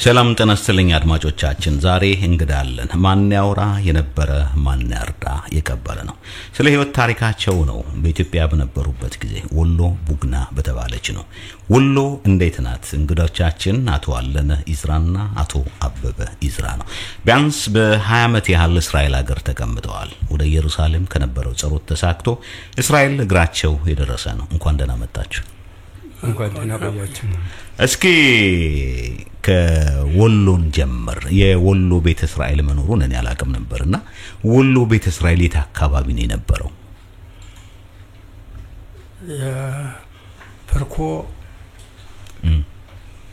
ሰላም ተነስተልኝ አድማጮቻችን ዛሬ እንግዳለን ማን ያውራ የነበረ ማን ያርዳ የቀበለ ነው ስለ ህይወት ታሪካቸው ነው በኢትዮጵያ በነበሩበት ጊዜ ወሎ ቡግና በተባለች ነው ወሎ እንዴት ናት እንግዶቻችን አቶ አለነ ኢዝራና አቶ አበበ ኢዝራ ነው ቢያንስ በ20 ዓመት ያህል እስራኤል ሀገር ተቀምጠዋል ወደ ኢየሩሳሌም ከነበረው ጸሎት ተሳክቶ እስራኤል እግራቸው የደረሰ ነው እንኳን ደህና መጣችሁ እንኳን ደህና ቆያችሁ እስኪ ከወሎን ጀመር የወሎ ቤተ እስራኤል መኖሩን እኔ አላቀም ነበርና ወሎ ቤተ እስራኤል የት አካባቢ ነው የነበረው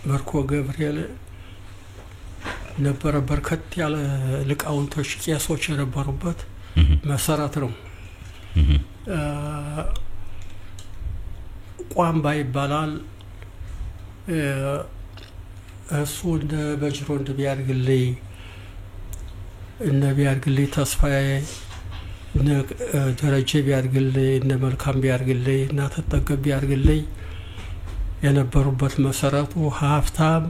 በርኮ ገብርኤል ነበር በርከት ያለ ልቃውንቶች ቄሶች የነበሩበት መሰረት ነው ቋምባ ይባላል እሱ እንደ በጅሮ እንደ ቢያርግልኝ እነ ቢያርግልኝ ተስፋዬ እነ ደረጀ ቢያርግልኝ እነ መልካም ቢያርግልኝ እና ተጠገብ ቢያርግልኝ የነበሩበት መሰረቱ ሀፍታም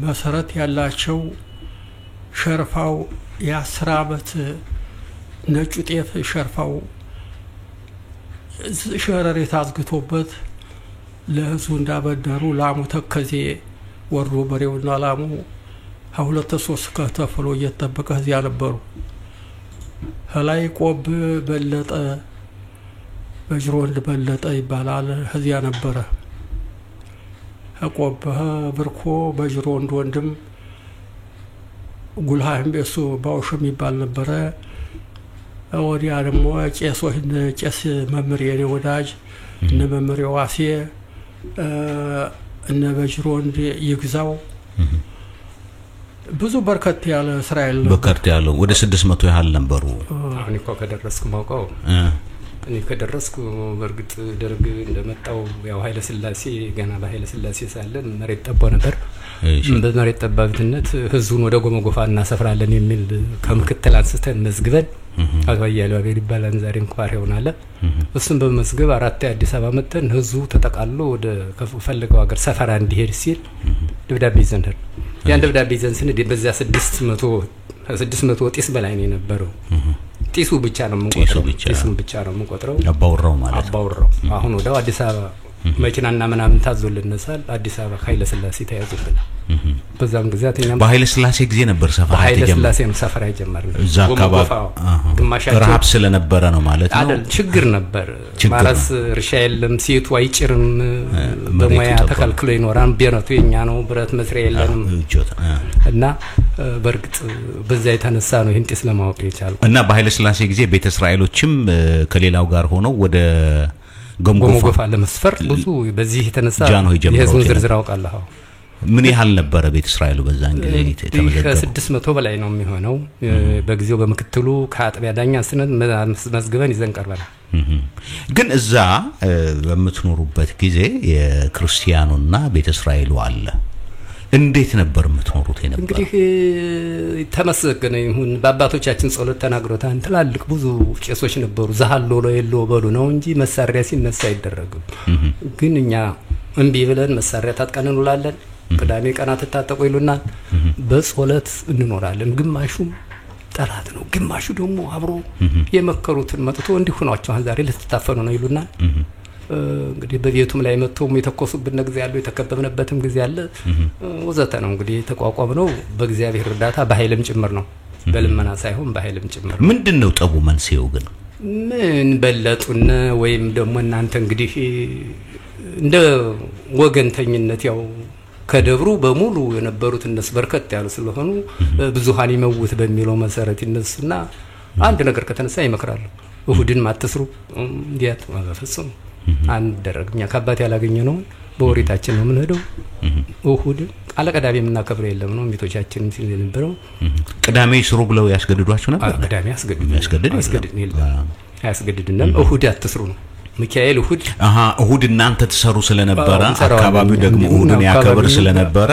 መሰረት ያላቸው ሸርፋው የ10 ዓመት ነጩ ጤፍ ሸርፋው ሸረር የታዝግቶበት ለህዝቡ እንዳበደሩ ላሙ ተከዜ ወርዶ በሬውና ላሙ ሁለት ሶስት ከተፈሎ እየተጠበቀ እዚያ ነበሩ ሀላይ ቆብ በለጠ በጅሮንድ በለጠ ይባላል እዚያ ነበረ ቆብ ብርኮ በጅሮንድ ወንድም ጉልሃም በሱ ባውሽም ይባል ነበረ ወዲያ ደግሞ ቄስ መምር የኔ ወዳጅ እነ መምር ዋሴ እነ በጅሮንድ ይግዛው ብዙ በርከት ያለ እስራኤል በርከት ያለው ወደ 600 ያህል ነበሩ አሁን እኮ ከደረስኩ ማውቀው እኔ ከደረስኩ በርግጥ ደርግ እንደመጣው ያው ኃይለ ስላሴ ገና በኃይለ ስላሴ ሳለን መሬት ጠቦ ነበር በመሬት ጠባብነት ህዝቡን ወደ ጎመጎፋና ሰፍራለን የሚል ከምክትል አንስተን መዝግበን አባያለው አቤል ይባላል ዛሬም ቋር ይሆናል እሱን በመዝገብ አራት አዲስ አበባ መተን ህዝቡ ተጠቃሎ ወደ ከፈልገው ሀገር ሰፈራ እንዲሄድ ሲል ደብዳቤ ዘንደር ያን ደብዳቤ ዘንድ ስንድ በዚያ 600 ጢስ በላይ ነው የነበረው ጢሱ ብቻ ነው የምንቆጥረው አባውራው ማለት አባውራው አሁን ወደ አዲስ አበባ መኪናና ምናምን ታዞልነሳል አዲስ አበባ ኃይለ ስላሴ ተያዙብን በዛም ጊዜ አተኛም በኃይለ ስላሴ ጊዜ ነበር ሰፈራ ኃይለ ስላሴ ነው ሰፈራ የጀመረው እዛ አካባቢ ግማሻቸው ረሃብ ስለነበረ ነው ማለት ነው አይደል ችግር ነበር ማራስ እርሻ የለም ሴቱ አይጭርም በሙያ ተከልክሎ ይኖራን ቢረቱ የኛ ነው ብረት መስሪያ የለንም እና በርግጥ በዛ የተነሳ ነው ይሄን ጢስ ለማወቅ የቻለው እና በኃይለ ስላሴ ጊዜ ቤተ እስራኤሎችም ከሌላው ጋር ሆነው ወደ ጎመጎፋ ለመስፈር ብዙ በዚህ የተነሳ የህዝቡን ዝርዝር አውቃለሁ ምን ያህል ነበር ቤተ እስራኤል በዛን ጊዜ ተመዘገበ ከ600 በላይ ነው የሚሆነው በጊዜው በመክትሉ ከአጥቢያ ዳኛ ስነት መዝግበን ይዘን ቀርበናል ግን እዛ በመትኖሩበት ጊዜ የክርስቲያኑና ቤተ እስራኤሉ አለ እንዴት ነበር የምትኖሩት የነበረው እንግዲህ ተመስገነ ይሁን በአባቶቻችን ጸሎት ተናግሮታን ትላልቅ ብዙ ቄሶች ነበሩ ዛሃሎ ለየሎ በሉ ነው እንጂ መሳሪያ ሲነሳ አይደረግም ግን እኛ እንቢ ብለን መሳሪያ ታጥቀን እንውላለን ቅዳሜ ቀናት ተጣጣቁ ይሉናል በጸሎት እንኖራለን ግማሹም ጠላት ነው ግማሹ ደግሞ አብሮ የመከሩትን መጥቶ እንዲሆናቸው ዛሬ ልትታፈኑ ነው ይሉናል እንግዲህ በቤቱም ላይ መጥተው የተኮሱብን ጊዜ ያለው የተከበብነበትም ጊዜ ያለ ወዘተ ነው እንግዲህ ተቋቋም ነው በእግዚአብሔር እርዳታ በኃይልም ጭምር ነው በልመና ሳይሆን በኃይልም ጭምር ምንድነው ጠቡ መንስኤው ግን ምን በለጡና ወይም ደግሞ እናንተ እንግዲህ እንደ ወገንተኝነት ያው ከደብሩ በሙሉ የነበሩት እነሱ በርከት ያሉ ስለሆኑ ብዙሃን ይመውት በሚለው መሰረት ይነሱና አንድ ነገር ከተነሳ ይመክራሉ እሁድን ማትስሩ እንዲያት ማፈጽም አንድ ደረግኛ ከአባት ያላገኘ ነው በወሪታችን ነው ምን ሄደው እሁድ አለቀዳሚ የምናከብረው የለም ነው ሚቶቻችን ሲል የነበረው ቅዳሜ ስሩ ብለው ያስገድዷችሁ ነበር ቅዳሜ ያስገድዱና እሁድ አትስሩ ነው ሚካኤል እሁድ እናንተ ተሰሩ ስለነበረ አካባቢው ደግሞ እሁድን ያከብር ስለነበረ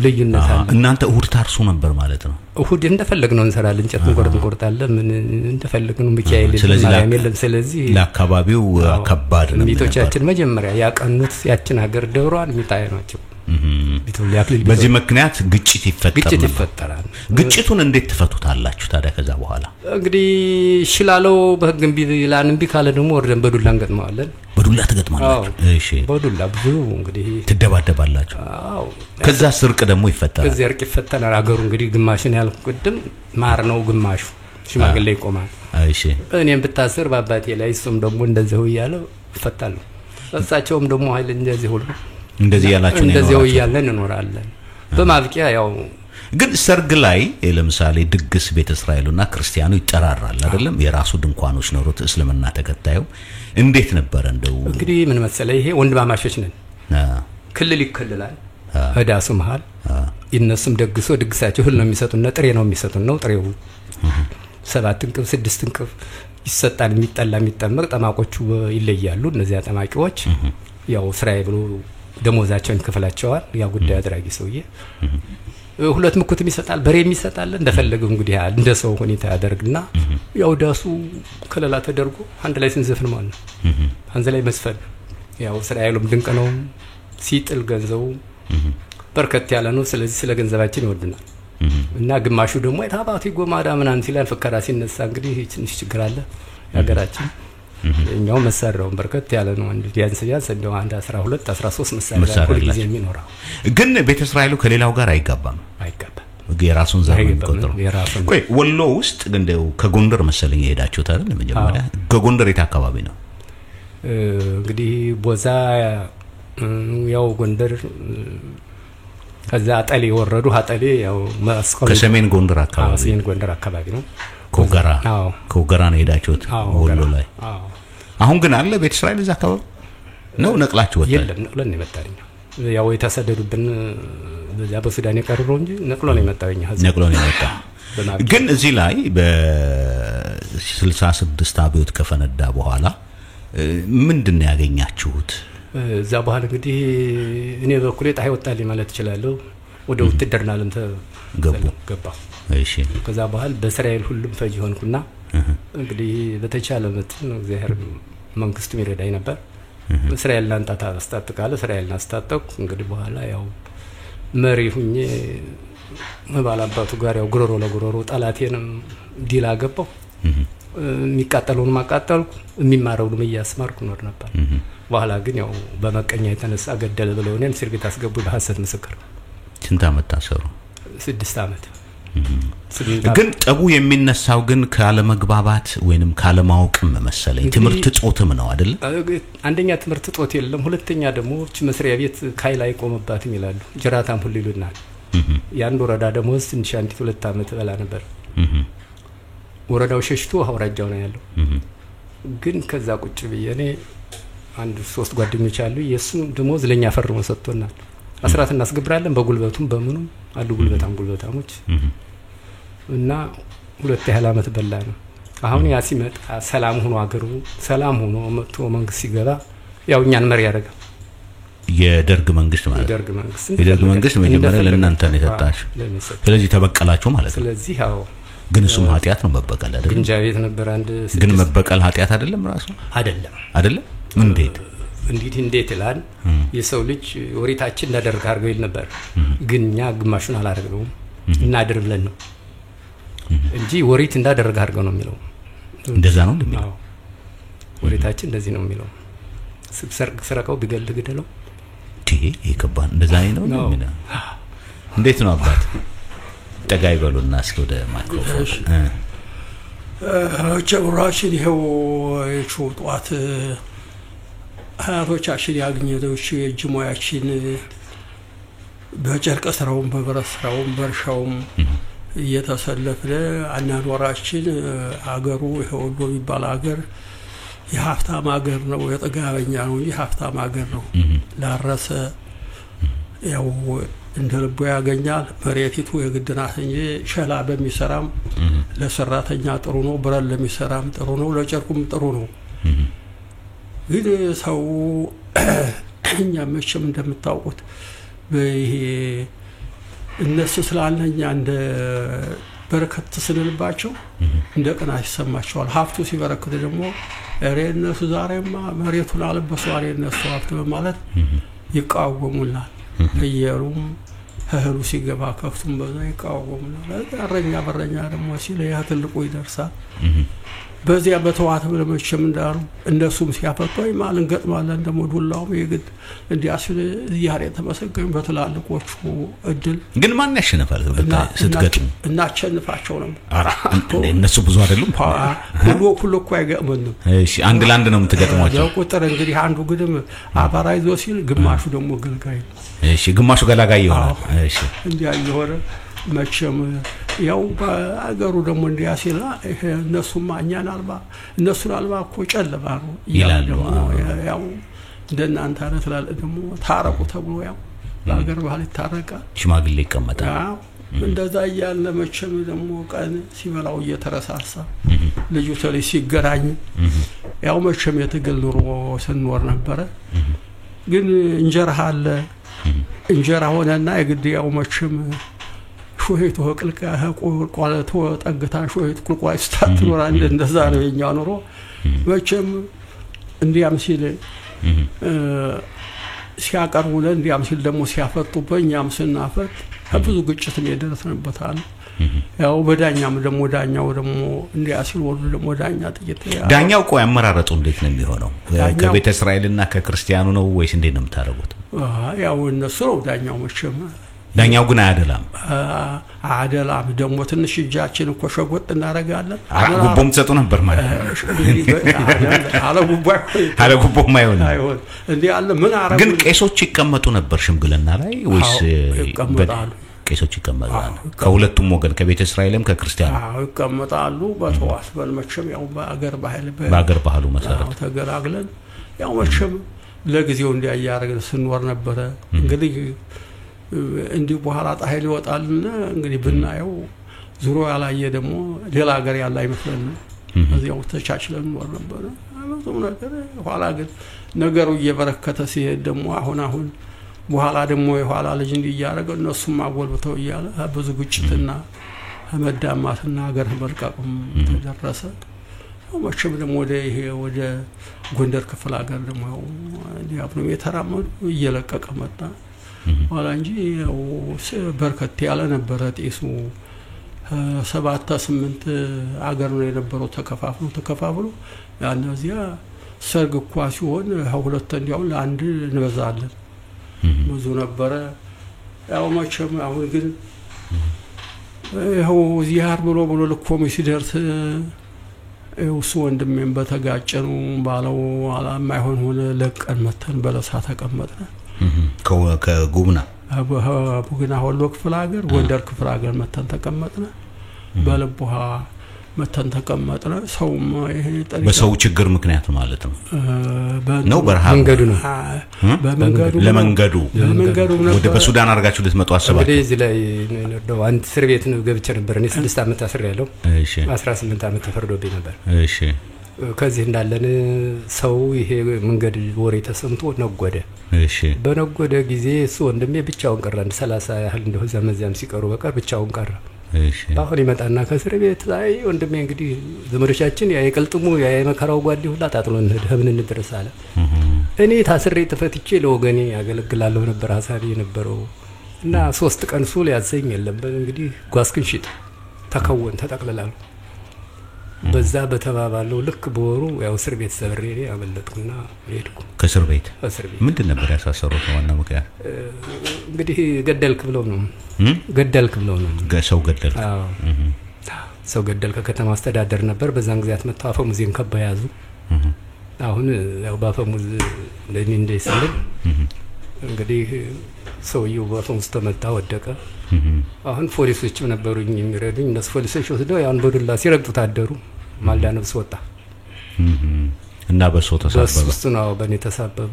ልዩነት አለ እናንተ እሁድ ታርሱ ነበር ማለት ነው እሁድ እንደፈለግነው እንሰራለን እንጨት እንቆርጣለን ምን እንደፈለግነው ሚካኤል ለማርያም ስለዚህ ለአካባቢው ከባድ ነው ሚቶቻችን መጀመሪያ ያቀኑት ያችን ሀገር ደብሯን ሚታይ ናቸው ቢተውል ያክል በዚህ ምክንያት ግጭት ይፈጠራል። ግጭቱን እንዴት ትፈቱታላችሁ ታዲያ? ከዛ በኋላ እንግዲህ ሽላለው በህግም ቢላንም ቢካለ ደግሞ ወርደን በዱላ እንገጥመዋለን። በዱላ ትገጥማላችሁ? እሺ በዱላ ብዙ እንግዲህ ትደባደባላችሁ? አዎ። ከዛ ስርቅ ደግሞ ይፈጠራል። ከዛ እርቅ ይፈጠራል። አገሩ እንግዲህ ግማሽን ያልኩ ቅድም ማር ነው፣ ግማሹ ሽማግሌ ይቆማል። እሺ እኔም ብታስር በአባቴ ላይ እሱም ደግሞ እንደዚህ ይያለ ይፈታሉ። እሳቸውም ደግሞ ኃይል እንደዚህ ሁሉ እንደዚህ ያላችሁ ነው እንደዚህ ይያለን እንኖራለን። በማብቂያ ያው ግን ሰርግ ላይ ለምሳሌ ድግስ ቤተ እስራኤሉና ክርስቲያኑ ይጠራራል አይደለም? የራሱ ድንኳኖች ኖሩት እስልምና ተከታዩ እንዴት ነበር? እንደው እንግዲህ ምን መሰለህ ይሄ ወንድማማቾች ነን። ክልል ይከልላል ህዳሱ መሃል ይነሱም ደግሶ ድግሳቸው ሁሉ ነው የሚሰጡና ጥሬ ነው የሚሰጡን ነው። ጥሬው 7 እንቅብ 6 እንቅብ ይሰጣል። የሚጠላ የሚጠመቅ ጠማቆቹ ይለያሉ። እነዚያ ጠማቂዎች ያው ስራዬ ብሎ ደሞዛቸውን ይከፈላቸዋል። ያ ጉዳይ አድራጊ ሰውዬ 2 ምኩትም ይሰጣል፣ በሬም ይሰጣል። እንደፈለገው እንግዲህ እንደ ሰው ሁኔታ ያደርግና ያው ዳሱ ከለላ ተደርጎ አንድ ላይ ስንዘፍን ማለት ነው። አንዘ ላይ መስፈን ያው ስራዬሉም ድንቅ ነው። ሲጥል ገንዘቡ በርከት ያለ ነው። ስለዚህ ስለ ገንዘባችን ይወድናል። እና ግማሹ ደግሞ የታባቲ ጎማዳ ምናምን ሲላል ፍከራ ሲነሳ እንግዲህ ትንሽ ችግር አለ ያገራችን። እኛው መሳሪያውን በርከት ያለ ነው። አንድ ቢያንስ እንደው አንድ 12 13 መሳሪያ ሁሉ ጊዜ የሚኖረው። ግን ቤተ እስራኤሉ ከሌላው ጋር አይጋባም። የራሱን ዘር የሚቆጥረው የራሱን። ቆይ ወሎ ውስጥ እንደው ከጎንደር መሰለኝ የሄዳችሁት አይደል? መጀመሪያ ከጎንደር የት አካባቢ ነው? እንግዲህ ቦዛ ያው ጎንደር ከዛ አጠሌ ወረዱ። አጠሌ ያው መስቀል ከሰሜን ጎንደር አካባቢ ሰሜን ጎንደር አካባቢ ነው። ከወገራ ነው ሄዳችሁት ወሎ ላይ? አሁን ግን አለ ቤተ እስራኤል እዛ አካባቢ ነው? ነቅላችሁ ወጣ? የለም ነቅለን የመጣኝ ያው የተሰደዱብን በዛ በሱዳን የቀረው እንጂ ነቅሎ ነው የመጣኝ። ነቅሎ ነው የመጣ። ግን እዚህ ላይ በ66 አብዮት ከፈነዳ በኋላ ምንድነው ያገኛችሁት? እዛ በኋላ እንግዲህ እኔ በኩል ጣይ ወጣልኝ ማለት እችላለሁ። ወደ ውትድርና ዓለም ገባ። እሺ ከዛ በኋላ በእስራኤል ሁሉም ፈጅ ሆንኩና እንግዲህ በተቻለ መጠን እግዚአብሔር መንግስቱም ይረዳኝ ነበር። እስራኤል ላንጣታ አስታጥቃለ እስራኤል አስታጠቁ። እንግዲህ በኋላ ያው መሪ ሁኜ ባላባቱ ጋር ያው ጉሮሮ ለጉሮሮ ጠላቴንም ዲል አገባው። የሚቃጠለውን ማቃጠልኩ፣ የሚማረውን እያስማርኩ ኖር ነበር። በኋላ ግን ያው በመቀኛ የተነሳ ገደለ ብለው እኔን እስር ቤት አስገቡ በሐሰት ምስክር። ስንት ዓመት ታሰሩ? 6 ዓመት። ግን ጠቡ የሚነሳው ግን ካለ መግባባት ወይንም ካለ ማወቅም መሰለኝ ትምርት ጾትም ነው አይደል? አንደኛ ትምርት ጾት የለም፣ ሁለተኛ ደግሞ መስሪያ ቤት ካይላ አይቆምባትም ይላሉ። ጅራታም ሁሉ ይሉናል። ያን ወረዳ ደግሞ ትንሽ 1-2 ዓመት በላ ነበር። ወረዳው ሸሽቶ አውራጃው ነው ያለው። ግን ከዛ ቁጭ ብዬኔ አንድ 3 ጓደኞች አሉ። የሱ ደሞዝ ለኛ ፈርሞ ሰጥቶናል። አስራት እናስገብራለን በጉልበቱም በምኑም አሉ ጉልበታሞች እና 2 ያህል ዓመት በላ ነው። አሁን ያ ሲመጣ ሰላም ሆኖ አገሩ ሰላም ሆኖ መጥቶ መንግስት ሲገባ ያው እኛን መሪ ያደረገ የደርግ መንግስት ማለት የደርግ መንግስት መጀመሪያ ለእናንተ ነው የሰጣችሁ። ስለዚህ ተበቀላችሁ ማለት ነው። ስለዚህ ያው ግን እሱም ኃጢያት ነው መበቀል አይደል? ግንጃ ቤት ነበር አንድ ግን መበቀል ኃጢያት አይደለም ራሱ አይደለም። እንዴት ይላል የሰው ልጅ ወሪታችን እንዳደርግ አድርገው ይል ነበር። ግን እኛ ግማሹን አላደረግነውም እናድር ብለን ነው እንጂ ወሪት እንዳደረግ አድርገው ነው የሚለው። እንደዛ ነው እንደሚለው ወሪታችን እንደዚህ ነው የሚለው። ስረቀው ቢገል ግደለው ይከባን እንደዛ ነው የሚለው። እንዴት ነው አባት ጠጋይ በሉና እስኪ ወደ ማይክሮፎን ጀብራችን ይሄው ጧት አያቶቻችን ያገኘነው የእጅ ሙያችን በጨርቅ ስራውም በብረት ስራውም በእርሻውም እየተሰለፍን አናኗራችን አገሩ ይሄው ወሎ የሚባል አገር የሀብታም አገር ነው። የጥጋበኛ ነው እንጂ ሀብታም አገር ነው። ላረሰ ያው እንደ ልቦ ያገኛል። መሬቲቱ የግድ ናት እንጂ ሸላ በሚሰራም ለሰራተኛ ጥሩ ነው፣ ብረት ለሚሰራም ጥሩ ነው፣ ለጨርቁም ጥሩ ነው። ግን ሰው እኛ መቼም እንደምታውቁት በይሄ እነሱ ስላለኛ እንደ በረከት ስንልባቸው እንደ ቅናት ይሰማቸዋል። ሀብቱ ሲበረክት ደግሞ እነሱ ዛሬማ መሬቱን አለበሱ አለ እነሱ ሀብት በማለት ይቃወሙናል። ፍየሉም እህሉ ሲገባ ከፍቱም በዛ ይቃወም ነው። በረኛ ደግሞ ሲል ያ ትልቁ ይደርሳል። በዚያ በተዋት ለመቸም እንዳሉ እንደሱም ሲያፈቷይ ማልን ገጥማለን ደግሞ ዱላውም የግድ እንዲያስል ያሬ ተመሰገኝ በትላልቆቹ እድል ግን ማን ያሸነፋል ስትገጥሙ? እናቸንፋቸው ነው። አራ እነሱ ብዙ አይደሉም። ሁሉ እኮ አይገጥሙንም። እሺ አንድ ለአንድ ነው የምትገጥሟቸው? ያው ቁጥር እንግዲህ አንዱ ግድም አባራይዞ ሲል ግማሹ ደግሞ ገልጋይ። እሺ ግማሹ ገላጋይ ይሆናል። እሺ እንዲያ ይሆነ መቸም ያው በአገሩ ደግሞ እንዲያሲላ እነሱማ እኛን አልባ እነሱን አልባ እኮ ጨለማ ነው ይላሉ። ያው እንደናንተ አረት ላለ ደግሞ ታረቁ ተብሎ ያው በአገር ባህል ይታረቃል፣ ሽማግሌ ይቀመጣል። ያው እንደዛ ያለ መቸም ደግሞ ቀን ሲበላው እየተረሳሳ ልጁ ተለይ ሲገራኝ ያው መቸም የትግል ኑሮ ስንኖር ነበረ። ግን እንጀራ አለ እንጀራ ሆነና የግድ ያው መቸም ሾሄቱ ህቅልቃ ቋለቶ ጠግታ ሾሄት ቁልቋይ ስታትኖራ እንደዛ ነው የኛ ኑሮ። መቼም እንዲያም ሲል ሲያቀርቡን እንዲያም ሲል ደግሞ ሲያፈጡበት እኛም ስናፈጥ ብዙ ግጭትም የደረስንበታል። ያው በዳኛም ደግሞ ዳኛው ደግሞ እንዲያ ሲል ወሩ ደግሞ ዳኛ ጥቂት ዳኛው ቆይ አመራረጡ እንዴት ነው የሚሆነው? ከቤተ እስራኤልና ከክርስቲያኑ ነው ወይስ እንዴት ነው የምታደርጉት? ያው እነሱ ነው ዳኛው መቼም ዳኛው ግን አያደላም ደግሞ ትንሽ እጃችን እኮ ሸጎጥ እናረጋለን። ጉቦም ተሰጡ ነበር ማለት አለ ጉቦም አይሆን እንዴ አለ ምን አረጉ? ግን ቄሶች ይቀመጡ ነበር ሽምግልና ላይ ወይስ ይቀመጣሉ? ቄሶች ይቀመጣሉ ከሁለቱም ወገን ከቤተ እስራኤልም ከክርስቲያኑ ይቀመጣሉ። በተዋስ በልመቸም ያው በአገር ባህሉ መሰረት ተገላግለን ያው መቸም ለጊዜው እንዲያያረግ ስንወር ነበር። እንግዲህ እንዲህ በኋላ ጣይ ሊወጣልና እንግዲህ ብናየው ዙሮ ያላየ ደግሞ ሌላ ሀገር ያለ አይመስልም። እዚያው ተቻችለን ወር ነበር ብዙ ነገር። ኋላ ግን ነገሩ እየበረከተ ሲሄድ ደግሞ አሁን በኋላ ደግሞ የኋላ ልጅ እንዲያረገ እነሱም አጎልብተው እያለ ብዙ ግጭትና መዳማትና ሀገር መልቀቅም ተደረሰ። ወቸም ደግሞ ወደ ጎንደር ክፍለ ሀገር ደግሞ ዲያብሎ የተራመዱ እየለቀቀ መጣ። ኋላ እንጂ በርከት ያለ ነበር ጤሱ 7-8 አገር ነው የነበረው ተከፋፍሎ ያነዚያ ሰርግ እንኳን ሲሆን ሁለት እንዲያው ለአንድ እንበዛለን ብዙ ነበር። ያው መቼም አሁን ግን ይኸው ዚያር ብሎ ለኮሚ ሲደርስ እሱ ወንድሜም በተጋጨኑ ባለው አላማይሆን ሆነ ለቀን መተን በለሳ ተቀመጥነ። ከጉብና ቡግና ወሎ ክፍለ ሀገር ጎንደር ክፍለ ሀገር መተን ተቀመጥነ። በልቡሃ መተን ተቀመጥነ። ሰውም ይሄ በሰው ችግር ምክንያት ማለት ነው በረሃብ መንገዱ ነው ለመንገዱ ወደ በሱዳን አርጋችሁ ልትመጡ አሰባችሁ? እዚህ ላይ ነው አንድ እስር ቤት ነው ገብቼ ነበር። እኔ 6 አመት አስር ያለው 18 አመት ተፈርዶብኝ ነበር። እሺ ከዚህ እንዳለን ሰው ይሄ መንገድ ወሬ ተሰምቶ ነጎደ። እሺ በነጎደ ጊዜ እሱ ወንድሜ ብቻውን ቀረ። 30 ያህል እንደው ዘመዚያም ሲቀሩ በቀር ብቻውን ቀረ። እሺ አሁን ይመጣና ከእስር ቤት ላይ ወንድሜ እንግዲህ ዘመዶቻችን ያ የቀልጥሙ ያ የመከራው ጓዴ ሁላ ታጥሎ ምን እንድረስ አለ። እኔ ታስሬ ተፈትቼ ለወገኔ ያገለግላለሁ ነበር ሐሳቤ የነበረው እና 3 ቀን ሱል ያዘኝ የለም። እንግዲህ ጓስክን ሽጥ ተከወን ተጠቅለላሉ። በዛ በተባባለው ልክ በወሩ ያው እስር ቤት ሰብሬ አመለጥኩና ሄድኩ። ከእስር ቤት ምንድን ነበር ያሳሰሩት? ዋና ምክንያት እንግዲህ ገደልክ ብለው ነው። ሰው ገደልክ? አዎ ሰው ገደልክ። ከተማ አስተዳደር ነበር በዛን ጊዜ አትመጣው አፈሙዜን ከባ ያዙ። አሁን ያው ባፈሙዝ ለኔ እንደሰለ እንግዲህ ሰውየው ባፈሙዝ ተመታ ወደቀ። አሁን ፖሊሶችም ነበሩኝ የሚረዱኝ። እነሱ ፖሊሶች ወስደው ያን በዱላ ሲረግጡት አደሩ። ማልዳ ነብስ ወጣ እና በሶ ተሳበበ። በሱ ነው በኔ ተሳበበ።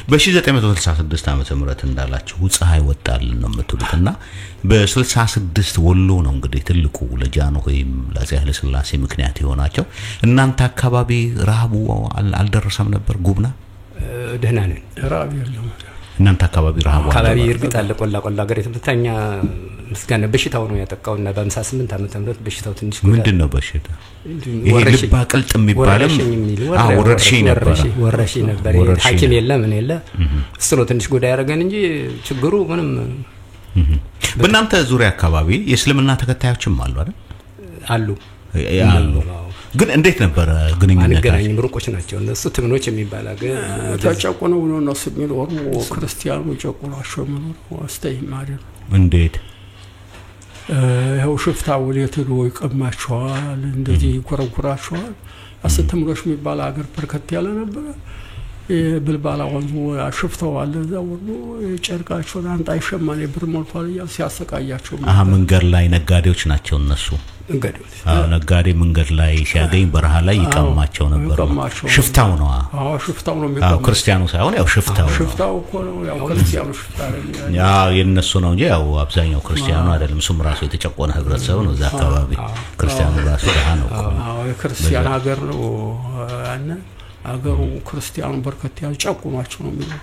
በ1966 ዓመተ ምህረት እንዳላችሁ ፀሐይ ወጣልን ነው የምትሉትና በ66 ወሎ ነው እንግዲህ ትልቁ ለጃንሆይም ለአፄ ኃይለ ሥላሴ ምክንያት የሆናቸው። እናንተ አካባቢ ረሃቡ አልደረሰም ነበር? ጉብና ደህና ነን። ረሃብ የለም እናንተ አካባቢ ረሃብ አካባቢ እርግጥ አለ ቆላ ሀገር የተመታኛ ምስጋና በሽታው ነው ያጠቃውና በ58 ዓመተ ምህረት በሽታው ትንሽ ጎዳ ምንድነው በሽታ ይሄ ልብ አቅልጥ የሚባለው ወረርሽኝ ነበር ሐኪም የለም ምን የለ እሱ ነው ትንሽ ጎዳ ያደረገን እንጂ ችግሩ ምንም በእናንተ ዙሪያ አካባቢ የእስልምና ተከታዮችም አሉ አይደል አሉ ግን እንዴት ነበር ግንኙነታችሁ አንገናኝም ሩቆች ናቸው እነሱ ትምኖች የሚባል አገር ተጨቆነው ነው እነሱ የሚኖሩ ክርስቲያኑ ጨቆናቸው ነው አስተይ ማለት እንዴት ያው ሽፍታው ለተዶ ይቀማቸዋል እንደዚህ ይቆረቁራቸዋል አስተምሮሽ የሚባል አገር በርከት ያለ ነበር ብልባላ ወንዙ ሽፍታው አለ እዛው ጨርቃቸውን አንጣይ ሸማኔ ብር ሞልቷል ሲያሰቃያቸው መንገድ ላይ ነጋዴዎች ናቸው እነሱ ነጋዴ መንገድ ላይ ሲያገኝ በረሃ ላይ ይቀማቸው ነበር ሽፍታው ነው ሽፍታው ነው የሚቀማው ክርስቲያኑ ሳይሆን ያው ሽፍታው እኮ ነው ያው ክርስቲያኑ ሽፍታ የነሱ ነው እንጂ ያው አብዛኛው ክርስቲያኑ አይደለም ሱም ራሱ የተጨቆነ ህብረተሰብ ነው እዛ አካባቢ ክርስቲያኑ ራሱ ነው ክርስቲያን ሀገር ነው አገሩ ክርስቲያኑ በርከት ያለ ጨቁማቸው ነው የሚለው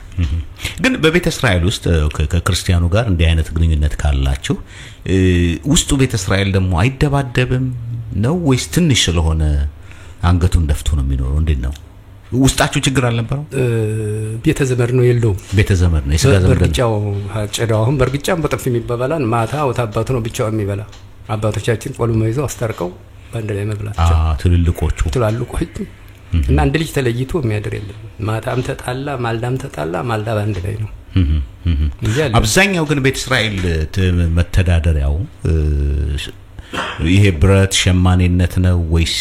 ግን በቤተ እስራኤል ውስጥ ከክርስቲያኑ ጋር እንዲህ አይነት ግንኙነት ካላችሁ ውስጡ ቤተ እስራኤል ደግሞ አይደባደብም ነው ወይስ ትንሽ ስለሆነ አንገቱን ደፍቶ ነው የሚኖረው እንዴት ነው ውስጣችሁ ችግር አልነበረው ቤተ ዘመድ ነው የለው ቤተ ዘመድ ነው የስጋ ዘመድ በርግጫው ጨዳውን በርግጫም በጥፍ የሚባባላን ማታ ወታባቱ ነው ብቻው የሚበላ አባቶቻችን ቆሎ ይዘው አስተርቀው ባንድ ላይ መብላት ትልልቆቹ እና አንድ ልጅ ተለይቶ የሚያድር የለም ማታም ተጣላ ማልዳ ባንድ ላይ ነው አብዛኛው ግን ቤተ እስራኤል መተዳደሪያው ይሄ ብረት ሸማኔነት ነው ወይስ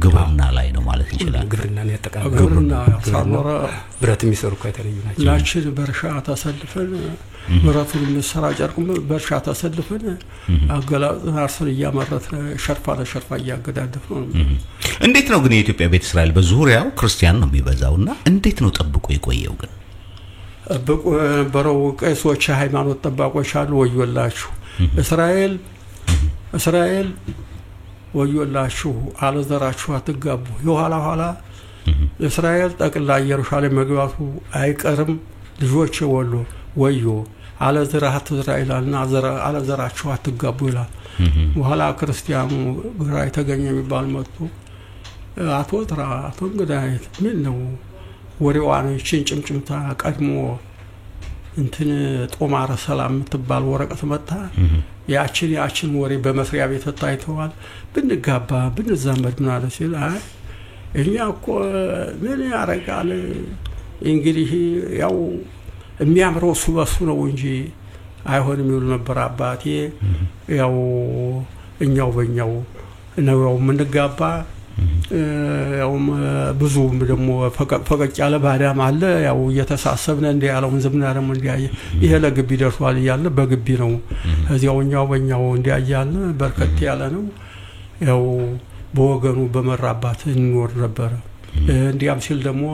ግብርና ላይ ነው ማለት ይችላል ግብርና ነው ያጠቃላል ግብርና ሳኖራ ብረት የሚሰሩ ከተለዩ ናቸው ላችን በርሻ ተሰልፈን ብረቱን መስራ ጨርቁም በርሻ ተሰልፈን አገላጥን አርሰን ያመረተ ሸርፋ ያገዳደፍ ነው እንዴት ነው ግን የኢትዮጵያ ቤተ እስራኤል በዙሪያው ክርስቲያን ነው የሚበዛውና እንዴት ነው ጠብቆ የቆየው ግን በረው ቀይሶች ሃይማኖት ጠባቆች አሉ ወዮላችሁ እስራኤል ወዮላችሁ አለዘራችሁ አትጋቡ የኋላ እስራኤል ጠቅላ ኢየሩሳሌም መግባቱ አይቀርም ልጆች ወሎ ወዮ አለዘራህ እስራኤልና አለዘራችሁ አትጋቡ ይላል በኋላ ክርስቲያኑ ግራ የተገኘ የሚባል መጥቶ አቶ እንግዳይት ምን ነው ወሬዋን ጭምጭምታ ቀድሞ እንትን ጦማረ ሰላም ተባል ወረቀት መጣ ያችን ወሬ በመስሪያ ቤት ታይተዋል ብንጋባ ብንዛመድ ምን አለ ሲል እኛ እኮ ምን ያረጋል እንግዲህ ያው የሚያምረው ሱበሱ ነው እንጂ አይሆንም ይሉ ነበር አባቴ ያው እኛው በእኛው ነው ምንጋባ ያው ብዙ ደግሞ ፈቀቅ ያለ ባዳም አለ ያው እየተሳሰብነ እንደ ያለው ዝምና ደግሞ እንዲያየ ይሄ ለግቢ ደርሷል ይያለ በግቢ ነው እዚያውኛው በእኛው እንዲያያለ በርከት ያለ ነው ያው በወገኑ በመራባት እንኖር ነበር እንዲያም ሲል ደግሞ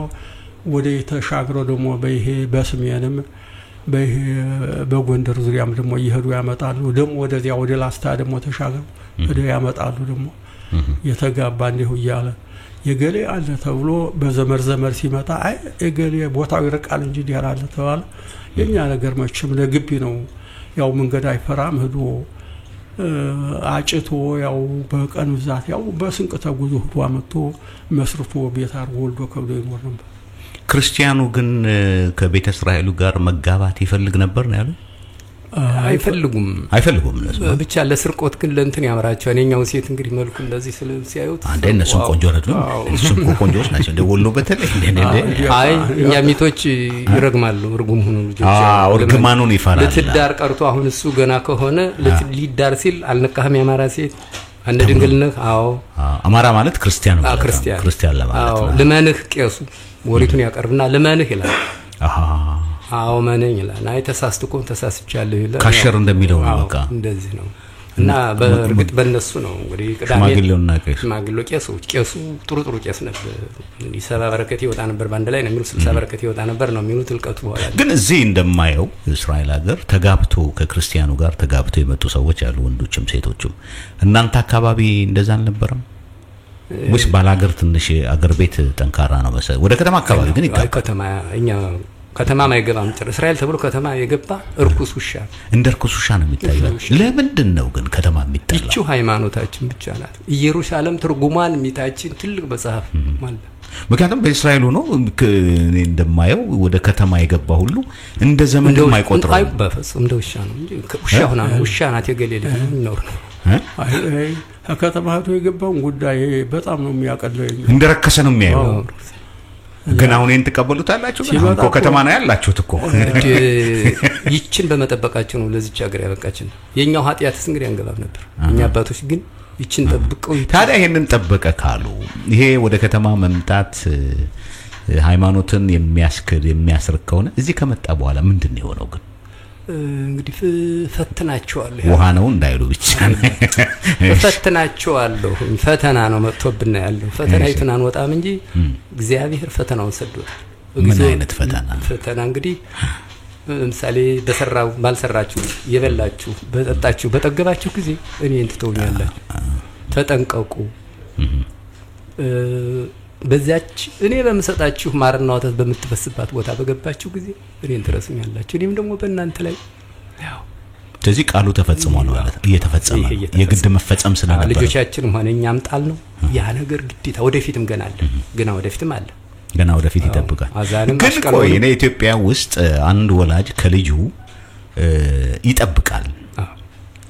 ወደ ተሻግሮ ደግሞ በይሄ በስሜንም በይሄ በጎንደር ዙሪያም ደግሞ ይሄዱ ያመጣሉ ደግሞ ወደዚያ ወደ ላስታ ደግሞ ተሻግሮ ወደ ያመጣሉ ደግሞ የተጋባ እንደው ይያለ የገሌ አለ ተብሎ በዘመር ሲመጣ አይ የገሌ ቦታው ይርቃል እንጂ ዲያራለ ተባለ የኛ ነገር መቼም ለግቢ ነው ያው መንገድ አይፈራም ሄዶ አጭቶ ያው በቀን ብዛት ያው በስንቅ ተጉዞ ሄዶ አመጥቶ መስርቶ ቤት አርጎ ወልዶ ከብዶ ይኖር ነበር ክርስቲያኑ ግን ከቤተ እስራኤሉ ጋር መጋባት ይፈልግ ነበር ነው ያለው አይፈልጉም ብቻ ለስርቆት ግን ለእንትን ያመራቸው እኛው ሴት እንግዲህ መልኩ እንደዚህ ሲያዩት አንዴ እነሱ ቆንጆ ናቸው እሱም ቆንጆች ናቸው ደወሎ በተለይ አይ እኛ ሚቶች ይረግማሉ እርጉም ሆኖ ልጆች እርግማኑን ይፈራል ለትዳር ቀርቶ አሁን እሱ ገና ከሆነ ሊዳር ሲል አልነካህም ያማራ ሴት አንደ ድንግልነህ አማራ ማለት ክርስቲያን ነው ክርስቲያን ለማለት ነው ለማንህ ቄሱ ወሪቱን ያቀርብና ለማንህ ይላል ማነኝ ይላል አይ ተሳስቻለሁ ይላል ካሸር እንደሚለው ነው በቃ እንደዚህ ነው እና በርግጥ በእነሱ ነው እንግዲህ ማግሌውና ማግሎ ቄሱ ጥሩ ቄስ ነበር ይሰባ በረከት ይወጣ ነበር ባንድ ላይ ነው የሚሉ 60 በረከት ይወጣ ነበር ነው የሚሉት ልቀቱ በኋላ ግን እዚህ እንደማየው እስራኤል ሀገር ተጋብቶ ከክርስቲያኑ ጋር ተጋብቶ የመጡ ሰዎች አሉ ወንዶችም ሴቶችም እናንተ አካባቢ እንደዛ አልነበረም ወይስ ባላገር ትንሽ አገር ቤት ጠንካራ ነው መሰለኝ ወደ ከተማ አካባቢ ግን ይጋባል ከተማ እኛ ከተማም አይገባም። እስራኤል ተብሎ ከተማ የገባ እርኩስ ውሻ እንደ እርኩስ ውሻ ነው የሚታየው። ለምንድን ነው ግን ከተማ የሚጠላው? ይቺው ሃይማኖታችን ብቻ ናት። ኢየሩሳሌም ትርጉሟን ሚታችን ትልቅ መጽሐፍ ማለት ምክንያቱም በእስራኤል ሆኖ እኔ እንደማየው ወደ ከተማ የገባ ሁሉ እንደ ዘመን የማይቆጥረው በፍጹም እንደ ውሻ ነው እንጂ ውሻ ሆና ውሻ ናት የገሌለ ነው ነው ከተማ ሄዶ የገባውን ጉዳይ በጣም ነው የሚያቀለው። እንደረከሰ ነው የሚያየው። ግን አሁን ይሄን ተቀበሉታላችሁ? እኮ ከተማ ነው ያላችሁት እኮ። ይችን በመጠበቃቸው ነው ለዚች ሀገር ያበቃችን። የኛው ኃጢያትስ እንግዲህ አንገባም ነበር። እኛ አባቶች ግን ይችን ጠብቀው ታዲያ ይሄንን ጠበቀ ካሉ ይሄ ወደ ከተማ መምጣት ሃይማኖትን የሚያስክድ የሚያስርክ ከሆነ እዚህ ከመጣ በኋላ ምንድነው የሆነው? ግን እንግዲህ ፈትናቸዋለሁ። ውሃ ነው እንዳይሉ ብቻ ፈትናቸዋለሁ። ፈተና ነው መጥቶብና ያለው ፈተና ይተናን ወጣም እንጂ እግዚአብሔር ፈተናውን ሰዶታል። ምን አይነት ፈተና? ፈተና እንግዲህ ለምሳሌ በሰራው ባልሰራችሁ የበላችሁ በጠጣችሁ በጠገባችሁ ጊዜ እኔን ትተውኛላችሁ፣ ተጠንቀቁ። በዚያች እኔ በመሰጣችሁ ማርና ወተት በምትፈስባት ቦታ በገባችሁ ጊዜ እኔን ትረሱኛላችሁ፣ እኔም ደግሞ በእናንተ ላይ ያው ስለዚህ ቃሉ ተፈጽሟል ማለት እየተፈጸመ የግድ መፈጸም ስለነበር ልጆቻችን ሆነ እኛም ጣል ነው ያ ነገር ግዴታ ወደፊትም ገና ወደፊትም አለ ገና ወደፊት ይጠብቃል። ግን ቆይ እኔ ኢትዮጵያ ውስጥ አንድ ወላጅ ከልጁ ይጠብቃል።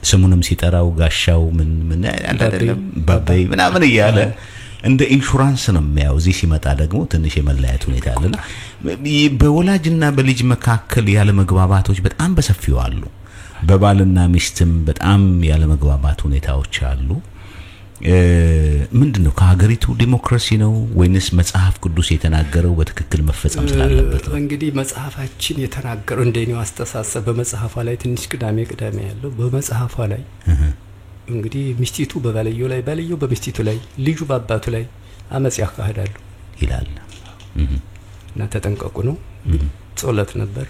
ስሙንም ሲጠራው ጋሻው ምን አይደለም ባባይ ምናምን እያለ እንደ ኢንሹራንስ ነው የሚያው። እዚህ ሲመጣ ደግሞ ትንሽ የመለያየት ሁኔታ አለና በወላጅና በልጅ መካከል ያለ መግባባቶች በጣም በሰፊው አሉ። በባልና ሚስትም በጣም ያለ መግባባት ሁኔታዎች አሉ። ምንድነው ከሀገሪቱ ዲሞክራሲ ነው ወይንስ መጽሐፍ ቅዱስ የተናገረው በትክክል መፈጸም ስላለበት ነው? እንግዲህ መጽሐፋችን የተናገረው እንደኔው አስተሳሰብ በመጽሐፏ ላይ ትንሽ ቅዳሜ ያለው በመጽሐፏ ላይ እንግዲህ ሚስቲቱ በባልየው ላይ ባልየው በሚስቲቱ ላይ ልጁ በአባቱ ላይ አመጽ ያካሂዳሉ ይላል እና ተጠንቀቁ ነው። ጾለት ነበር።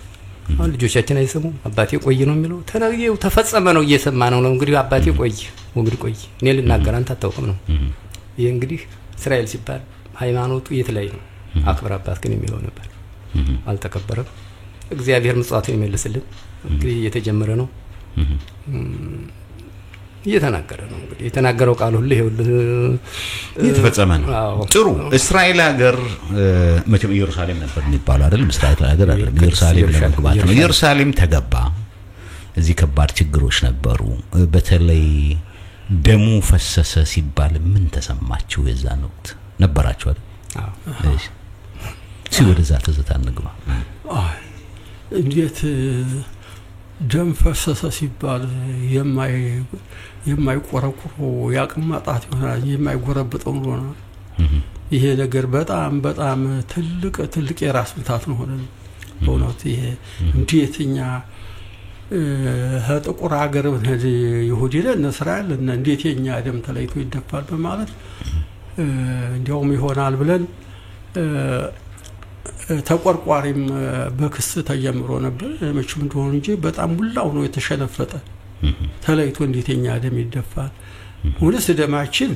አሁን ልጆቻችን አይሰሙ አባቴ ቆይ ነው የሚለው ተናግየው ተፈጸመ ነው እየሰማ ነው እንግዲህ አባቴ ቆይ እኔ ልናገር አንተ አታውቅም ነው። ይሄ እንግዲህ እስራኤል ሲባል ሃይማኖቱ የት ላይ ነው? አክብር አባት ግን የሚለው ነበር። አልተከበረም። እግዚአብሔር ምጽዋቱ ይመልስልን። እንግዲህ እየተጀመረ ነው እየተናገረ ነው። እንግዲህ የተናገረው ቃል ሁሉ እየተፈጸመ ነው። ጥሩ እስራኤል ሀገር መቼም ኢየሩሳሌም ነበር የሚባለው አይደል? እስራኤል ሀገር አይደለም ኢየሩሳሌም ለመግባት ነው። ኢየሩሳሌም ተገባ። እዚህ ከባድ ችግሮች ነበሩ። በተለይ ደሙ ፈሰሰ ሲባል ምን ተሰማችሁ? የዛን ወቅት ነበራችሁ አይደል? አዎ። ሲወደዛ ተዘታ እንግባ። እንዴት ደም ፈሰሰ ሲባል የማይቆረቁሩ ያቅማጣት ይሆናል የማይጎረብጠው ነው። ይሄ ነገር በጣም ትልቅ የራስ ምታት ነው ሆነ በእውነት። ይሄ እንዴትኛ ጥቁር ሀገር ይሁዲ ለእስራኤል እና እንዴት የኛ ደም ተለይቶ ይደፋል በማለት እንዲያውም ይሆናል ብለን ተቆርቋሪም በክስ ተጀምሮ ነበር። መቼም እንደሆነ እንጂ በጣም ሙላው ነው የተሸነፈጠ ተለይቶ እንዴት የኛ ደም ይደፋል? ወለስ ደማችን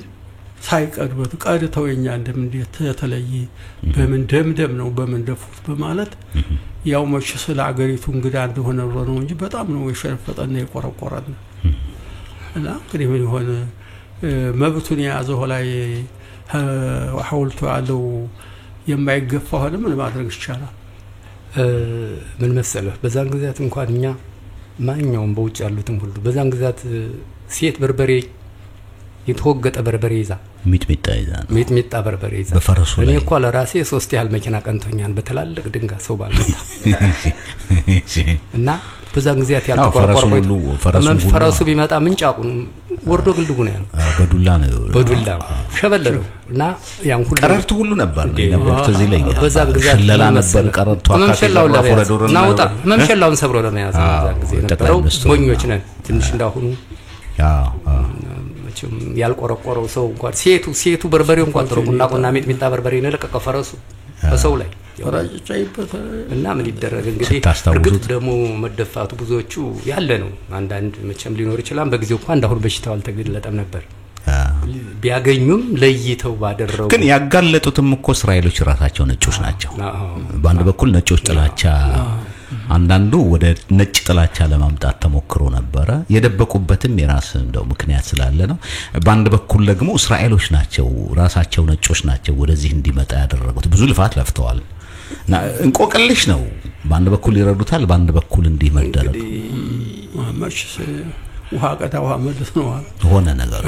ሳይቀድበት ቀድተው የኛ ደም እንዴት ተለየ? በምን ደም ነው በምን ደፉት በማለት ያው መቼ ስለ ሀገሪቱ እንግዳ እንደሆነ ነው እንጂ በጣም ነው የሸነፈጠና የቆረቆረና እና እንግዲህ ምን ሆነ መብቱን የያዘው ላይ ሐውልቱ ያለው የማይገፋ ሆነ ምን ማድረግ ይቻላል? ምን መሰለህ በዛን ጊዜት እንኳን እኛ ማንኛውም በውጭ ያሉትም ሁሉ በዛን ጊዜት ሴት በርበሬ የተወገጠ በርበሬ ይዛ ሚጥሚጣ በርበሬ ይዛ በፈረሱ ላይ እኔ እኮ ለራሴ 3 ያህል መኪና ቀንቶኛል በተላለቅ ድንጋይ ሰው ባልመጣ እና በዛን ጊዜት ያልተቆረቆረው ፈረሱ ቢመጣ ምንጫቁን ወርዶ ግልጉ ነው ያለው። በዱላ ሸበለለው እና ያን ሁሉ ቀረርቱ ሁሉ ነበር ተዚህ ላይ በዛን ጊዜት ለላ ነበር ቀረርቱ መምሸላውን ለማውጣት ናውጣ መምሸላውን ሰብሮ ለመያዝ በዛን ጊዜ ነበረው። ሞኞች ነን ትንሽ እንዳሁኑ መቼም ያልቆረቆረው ሰው እንኳን ሴቱ በርበሬው እንኳን ጥሩና ሚጥሚጣ በርበሬ ነለቀቀ ፈረሱ በሰው ላይ ወራጭጫይበት እና ምን ይደረግ እንግዲህ እርግጥ ደግሞ መደፋቱ ብዙዎቹ ያለ ነው። አንዳንድ መቼም ሊኖር ይችላል። በጊዜው እንኳን እንዳሁን በሽታው አልተገለጠም ነበር። ቢያገኙም ለይተው ባደረጉ ግን ያጋለጡትም እኮ እስራኤሎች ራሳቸው ነጮች ናቸው በአንድ በኩል ነጮች ጥላቻ አንዳንዱ ወደ ነጭ ጥላቻ ለማምጣት ተሞክሮ ነበር የደበቁበትም የራስ እንደው ምክንያት ስላለ ነው በአንድ በኩል ደግሞ እስራኤሎች ናቸው ራሳቸው ነጮች ናቸው ወደዚህ እንዲመጣ ያደረጉት ብዙ ልፋት ለፍተዋል እንቆቅልሽ ነው በአንድ በኩል ይረዱታል በአንድ በኩል እንዲመደረግ ማሽስ ውሃ ቀዳ ውሃ መልስ ነው ሆነ ነገር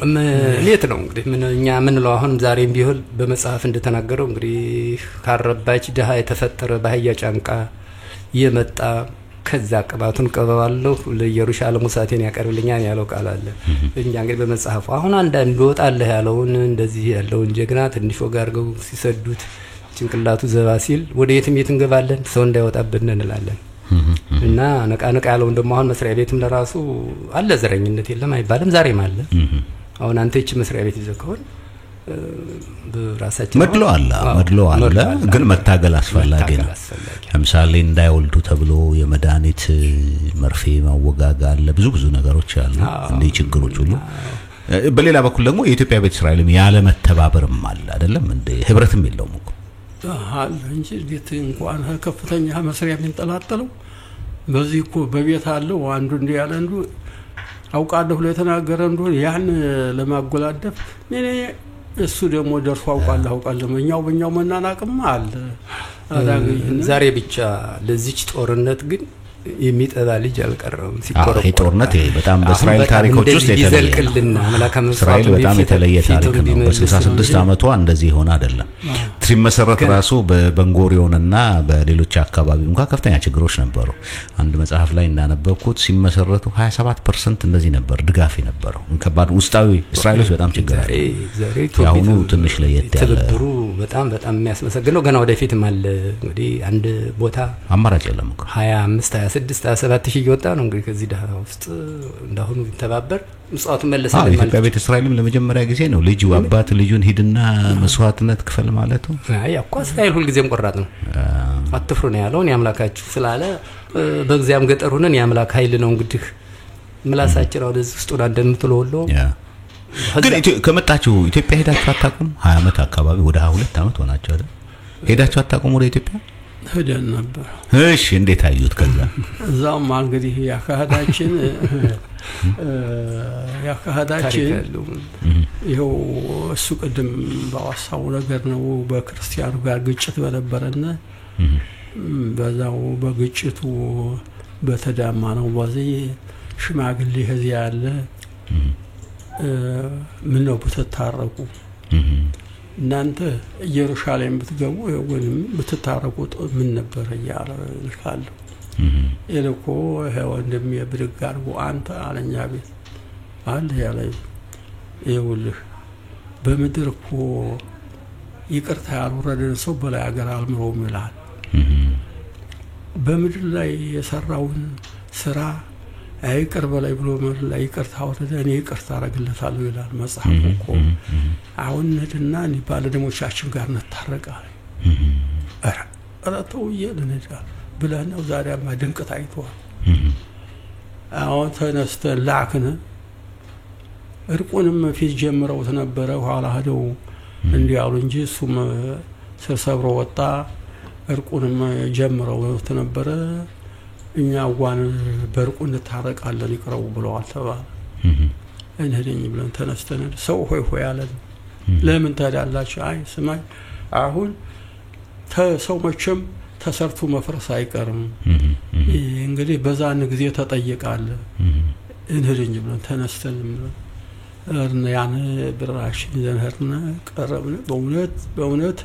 እንዴት ነው እንግዲህ እኛ ምን ነው አሁን ዛሬም ቢሆን በመጽሐፍ እንደተናገረው እንግዲህ ካረባች ደሃ የተፈጠረ ባህያ ጫንቃ የመጣ ከዛ ቅባቱን ቀበባለሁ ለኢየሩሳሌም ሙሳቴን ያቀርብልኛል ያለው ቃል አለ እኛ እንግዲህ በመጽሐፉ አሁን አንዳንድ ወጣለ ያለውን እንደዚህ ያለውን ጀግና ትንሽ ወጋርገው ሲሰዱት ጭንቅላቱ ዘባ ሲል ወደ የትም እንገባለን ሰው እንዳይወጣብን እንላለን እና ነቃነቃ ያለው እንደማ አሁን መስሪያ ቤትም ለራሱ አለ ዘረኝነት የለም አይባልም ዛሬም አለ አሁን አንተ እቺ መስሪያ ቤት ይዘከውን በራሳችን መድሎ አለ ግን መታገል አስፈላጊ ነው ለምሳሌ እንዳይወልዱ ተብሎ የመድኃኒት መርፌ ማወጋጋ አለ ብዙ ነገሮች አሉ እንደ ችግሮች ሁሉ በሌላ በኩል ደግሞ የኢትዮጵያ ቤተ እስራኤልም ያለ መተባበርም አለ አይደለም እንደ ህብረትም የለውም እኮ አለ እንጂ ቤት እንኳን ከፍተኛ መስሪያ የሚንጠላጠለው በዚህ እኮ በቤት አለው አንዱ እንደ ያለ አንዱ አውቃለሁ ለተናገረ እንደሆነ ያን ለማጎላደፍ እኔ እሱ ደግሞ ደርፎ አውቃለሁ በእኛው መናናቅም አለ ዛሬ ብቻ ለዚች ጦርነት ግን የሚጠባ ልጅ አልቀረም ሲቆረቆር ጦርነት በጣም በእስራኤል ታሪኮች ውስጥ የተለየልና አምላካም እስራኤል በጣም የተለየ ታሪክ ነው በ66 አመቷ እንደዚህ ሆነ አይደለም ሲመሰረት ራሱ በበንጎሪዮንና በሌሎች አካባቢ እንኳን ከፍተኛ ችግሮች ነበሩ አንድ መጽሐፍ ላይ እንዳነበብኩት ሲመሰረቱ 27% እንደዚህ ነበር ድጋፍ የነበረው ከባድ ውስጣዊ እስራኤሎች በጣም ችግር አለ ያሁኑ ትንሽ ለየት ያለ ተብሩ በጣም የሚያስመሰግነው ገና ወደፊትም አለ እንግዲህ አንድ ቦታ አማራጭ የለም 25 26 7000 ይወጣ ነው እንግዲህ ከዚህ ደሃ ውስጥ እንዳሁኑ ተባበር ምጽዋቱ መለሰ ማለት ኢትዮጵያ ቤተ እስራኤልም ለመጀመሪያ ጊዜ ነው ልጅ አባት ልጁን ሂድና መስዋዕትነት ክፈል ማለቱ አይ እኮ እስራኤል ሁሉ ጊዜም ቆራጥ ነው አትፍሩ ነው ያለው ያምላካችሁ ስላለ በእግዚአብሔር ገጠር ሆነን ያምላክ ኃይል ነው እንግዲህ ምላሳችን ወደዚህ ውስጥ ወደ እንደምትለው ሁሉ ግን ከመጣችሁ ኢትዮጵያ ሄዳችሁ አታውቁም 20 አመት አካባቢ ወደ 22 አመት ሆናችሁ አይደል ሄዳችሁ አታውቁም ወደ ኢትዮጵያ ሄደን ነበር እሺ እንዴት አዩት ከዛ እዛም እንግዲህ ያካዳችን ይሄው እሱ ቀደም ባዋሳው ነገር ነው በክርስቲያኑ ጋር ግጭት በነበረና በዛው በግጭቱ በተዳማ ነው በዚህ ሽማግሌ ህዚያ ያለ ምን ነው በተታረቁ እናንተ ኢየሩሳሌም ብትገቡ ወይንም ብትታረቁ ምን ነበር ያላልካሉ እልኮ ወንድም የብድግ አርጎ አንተ አለኛ ቤት አለ ያለኝ ይውልህ በመድር እኮ ይቅርታ ያልወረደን ሰው በላይ ሀገር አልምሮም ይላል በመድር ላይ የሰራውን ስራ አይቅር በላይ ብሎ ምድር ላይ ይቅርታ ወረደ እኔ ይቅርታ አረግለታለሁ ይላል መጽሐፉ እኮ አሁን ነድና ባለ ደሞቻችን ጋር ነታረቃል አራተው ይለነዳ ብለናው ዛሬማ ድንቅ ታይቷል አሁን ተነስተን ላክነ እርቁንም ፊት ጀምረው ተነበረ ኋላ ሄደው እንዲያሉ እንጂ እሱም ሰብሮ ወጣ እርቁንም ጀምረው ተነበረ እኛ ዋን በርቁ እንታረቃለን ይቀርቡ ብለዋል ተባለ እንሄደኝ ብለን ተነስተን ሰው ሆይ ያለን ለምን ታዳላችሁ አይ ስማይ አሁን ተሰው መቼም ተሰርቶ መፍረስ አይቀርም እንግዲህ በዛን ጊዜ ተጠየቃለ እንሄደኝ ብለን ተነስተን ያን ብራሽን ዘንህርና ቀረብነ በእውነት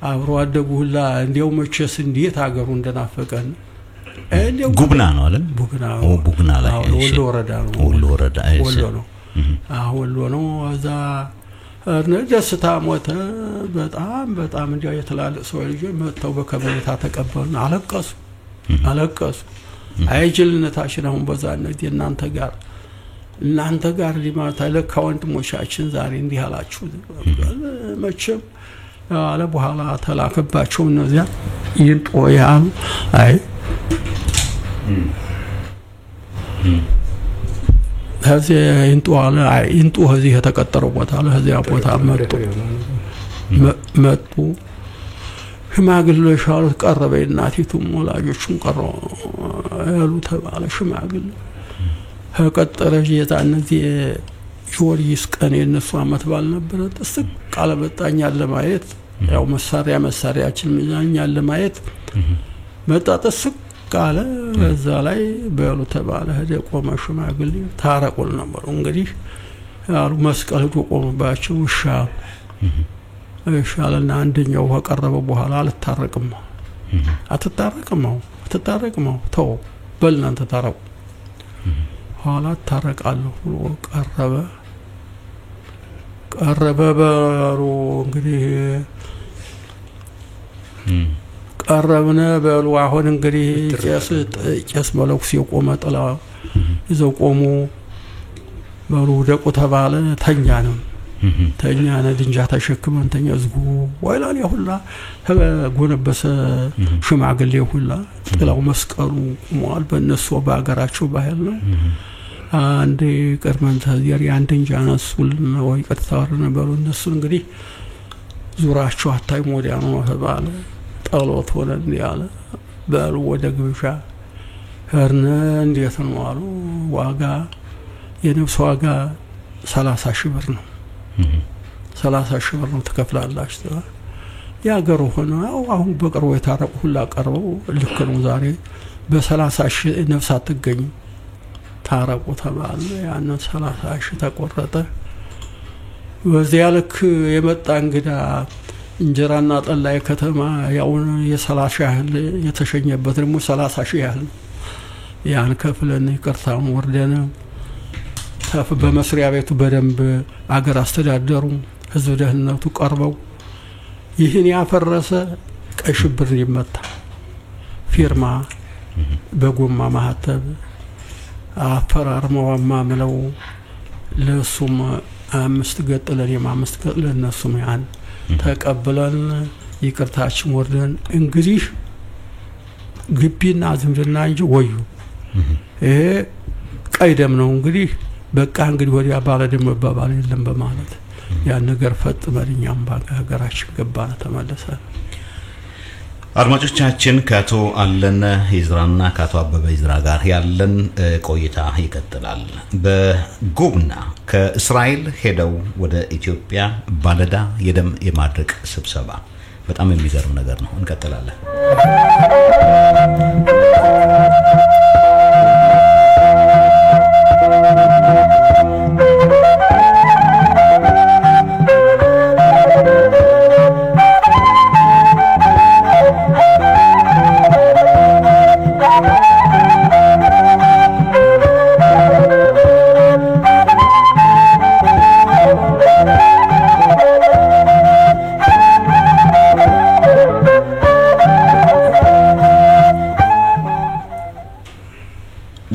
አብሮ አደጉላ እንዲያው መቼስ እንዴት ሀገሩ እንደናፈቀን ጉብና ነው አይደል ቡግና ላይ ወሎ ወረዳ ነው ወሎ ነው እዛ ደስታ ሞተ በጣም እንዲያ የተላለቀ ሰው ልጅ መጥተው በከበሬታ ተቀበሉና አለቀሱ አይጅልነታችን አሁን በዛነት እናንተ ጋር ሊማታ ለካ ወንድሞቻችን ዛሬ እንዲህ አላችሁ መቼም አለ በኋላ ተላከባቸው እነዚያ ይንጦያሉ አይ ከዚህ ይንጡ አለ ይንጡ እዚህ የተቀጠረው ቦታ አለ እዚያ ቦታ መጡ ሽማግሌዎች አሉት ቀረበ እናቲቱም ወላጆቹም ቀረው ያሉ ተባለ ሽማግሌ ከቀጠረ የታነዚ ጆርጂስ ቀን የነሱ አመት ባል ነበር ጥስቅ ቃለ በጣኛ ለማየት ያው መሳሪያችን ሚዛኛ ለማየት መጣ ጥስቅ ቃለ እዛ ላይ በሉ ተባለ ሄደ ቆመ ሽማግሌ ታረቁል ነበር እንግዲህ ያሉ መስቀል ቆመባቸው ይሻልና አንደኛው ከቀረበ በኋላ አትታረቅም ተው በልናንተ ታረቁ ኋላ ታረቃለሁ ብሎ ቀረበ በሩ እንግዲህ ቀረብነ በሉ አሁን እንግዲህ ቄስ መለኩስ የቆመ ጥላ ይዘው ቆሙ በሩ ደቁ ተባለ ተኛ ድንጃ ተሸክመን ተኛ ዝጉ ወይላል ያሁላ ተጎነበሰ ሽማግሌ ሁላ ጥላው መስቀሉ ቆሟል በእነሱ በአገራቸው ባህል ነው አንዴ ቀርመን ታዚያር ያንደንጃ ነሱል ነው ይቀርታር ነበሩ እነሱ እንግዲህ ዙራቸው አታይ ሞዲያ ነው ተባለ ጣሎት ወለን ያለ በሉ ወደ ግብሻ ሄርነ እንዴት ነው አሉ ዋጋ የነፍስ ዋጋ 30,000 ብር ነው 30,000 ብር ነው ተከፍላላችሁ ያገሩ ሆነ አሁን በቅርቡ የታረቁ ሁላ ቀርበው ልክ ነው ዛሬ በ30,000 ነፍስ አትገኝ ታረቁ ተባለ ያን 30,000 ተቆረጠ በዚያ ልክ የመጣ እንግዳ እንጀራና ጠላይ ከተማ ያው የ30 ያህል የተሸኘበት ደግሞ 30,000 ያህል ያን ከፍለን ይቅርታም ወርደነ ታፍ በመስሪያ ቤቱ በደንብ አገር አስተዳደሩ ህዝብ ደህንነቱ ቀርበው ይህን ያፈረሰ ቀይ ሽብር ይመታ ፊርማ በጎማ ማህተብ አፈራርመው ማምለው ለሱም 5 ገጥለን የ5 ገጥለን እነሱም ያን ተቀበለን ይቅርታችን ወርደን እንግዲህ ግቢና ዝምድና እንጂ ወዩ ይሄ ቀይደም ነው እንግዲህ በቃ እንግዲህ ወዲያ ባለ ደም ባባል የለም በማለት ያን ነገር ፈጥመልኛም ባገራችን ገባና ተመለሰ አድማጮቻችን ከአቶ አለነ ይዝራና ከአቶ አበበ ይዝራ ጋር ያለን ቆይታ ይቀጥላል በጉብና ከእስራኤል ሄደው ወደ ኢትዮጵያ ባለዳ የደም የማድረቅ ስብሰባ በጣም የሚገርም ነገር ነው እንቀጥላለን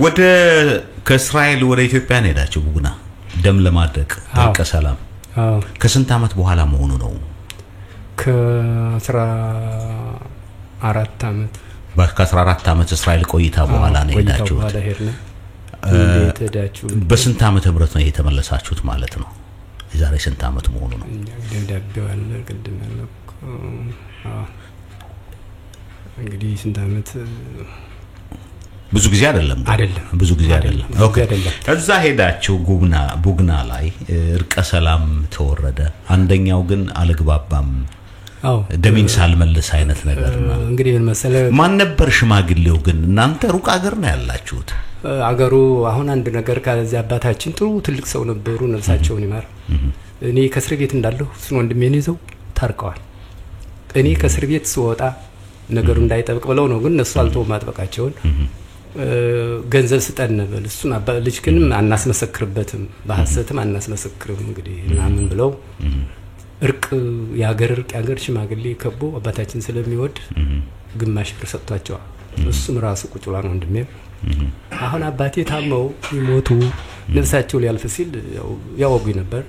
ወደ ከእስራኤል ወደ ኢትዮጵያ ሄዳችሁ ቡግና ደም ለማድረግ እርቀ ሰላም ከስንት አመት በኋላ መሆኑ ነው ከ14 አመት ከ14 አመት እስራኤል ቆይታ በኋላ ነው ሄዳችሁ በስንት አመት ህብረት ነው የተመለሳችሁት ማለት ነው የዛሬ ስንት አመት መሆኑ ነው ደብዳቤው አለ ቅድም ነው እንግዲህ ስንት አመት ብዙ ጊዜ አይደለም ብዙ ጊዜ አይደለም ኦኬ እዛ ሄዳችሁ ቡግና ላይ እርቀ ሰላም ተወረደ አንደኛው ግን አልግባባም ደሚን ሳልመልስ አይነት ነገር ነው እንግዲህ ምን መሰለ ማን ነበር ሽማግሌው ግን እናንተ ሩቅ አገር ነው ያላችሁት አገሩ አሁን አንድ ነገር ካለዚህ አባታችን ጥሩ ትልቅ ሰው ነበሩ ነፍሳቸውን ይማር እኔ ከስር ቤት እንዳለሁ እሱን ወንድሜን ይዘው ታርቀዋል እኔ ከስር ቤት ስወጣ ነገሩ እንዳይጠብቅ ብለው ነው ግን እነሱ አልተው ማጥበቃቸውን ገንዘብ ስጠን ነበር እሱን አባ ልጅ ግን አናስመሰክርበትም በሐሰትም አናስመሰክርም እንግዲህ ምናምን ብለው እርቅ ያገር ሽማግሌ ከቦ አባታችን ስለሚወድ ግማሽ ብር ሰጥቷቸዋል እሱም ራሱ ቁጭላ ነው ወንድሜ አሁን አባቴ ታመው ይሞቱ ነፍሳቸው ሊያልፍ ሲል ያወጉኝ ነበር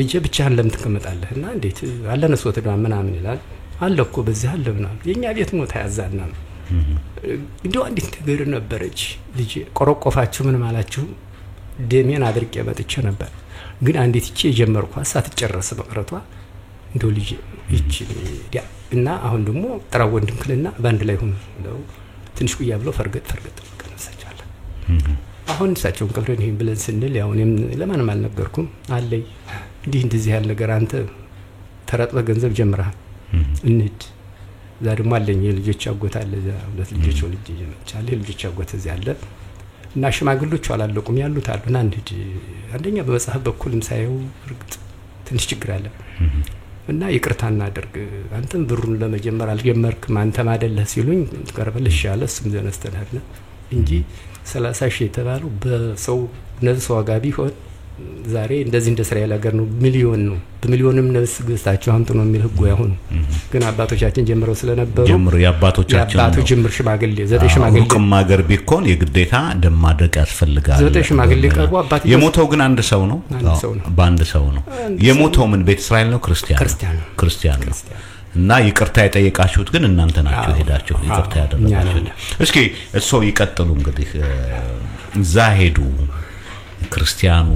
ልጄ ብቻህን ለምን ትቀመጣለህና እንዴት አለነስ ወተዳ ምናምን ይላል አለኮ በዚህ አለብና የኛ ቤት ሞታ ያዛና እንዴው አንዲት ነገር ነበረች ልጄ ቆረቆፋችሁ ምን ማላችሁ ደሜን አድርቄ መጥቼ ነበር። ግን አንዲት እቺ የጀመርኳት ሳትጨረስ መቅረቷ እንደው ልጅ እቺ እና አሁን ደግሞ ጥራው ወንድምክልና ባንድ ላይ ሆኖ ነው ትንሽ ቁያ ብለው ፈርገጥ ቀነሳቻለ። አሁን እሳቸውን ቀብረን ይሄን ብለን ስንል ያው እኔም ለማንም አልነገርኩም አለይ እንደዚህ ያለ ነገር አንተ ተረጥበ ገንዘብ ጀምረሃል እንድ እዛ ደግሞ አለኝ የልጆች አጎት አለ እዛ ሁለት ልጆች ወልጄ ጀመቻለሁ የልጆች አጎት እዛ አለ እና ሽማግሌዎች አላለቁም ያሉት አሉና እንድ አንደኛ በመጽሐፍ በኩልም ሳይው እርግጥ ትንሽ ችግር አለ እና ይቅርታና አድርግ አንተም ብሩን ለመጀመር አልጀመርክም አንተም አይደለህ ሲሉኝ ተቀርበልሽ ያለ ስም ዘነስተናልና እንጂ 30 ሺህ የተባለው በሰው ነፍስ ዋጋ ቢሆን ዛሬ እንደዚህ እንደ እስራኤል ሀገር ነው ሚሊዮን ነው በሚሊዮንም ነፍስ ገዝታችሁ አምጡ ነው የሚል ህጉ ያሁን ግን አባቶቻችን ጀምረው ስለነበሩ የአባቶቻችን ጅምር ሽማግሌ ዘጠኝ ሽማግሌ ሁሉም ሀገር ቢኮን የግዴታ ደም ማድረቅ ያስፈልጋል። ዘጠኝ ሽማግሌ ቀርቦ አባት የሞተው ግን አንድ ሰው ነው በአንድ ሰው ነው የሞተው። ምን ቤተ እስራኤል ነው ክርስቲያን ነው እና ይቅርታ የጠየቃችሁት ግን እናንተ ናችሁ ሄዳችሁ ይቅርታ ያደረጋችሁት። እስኪ እሱ ይቀጥሉ እንግዲህ እዛ ሄዱ ክርስቲያኑ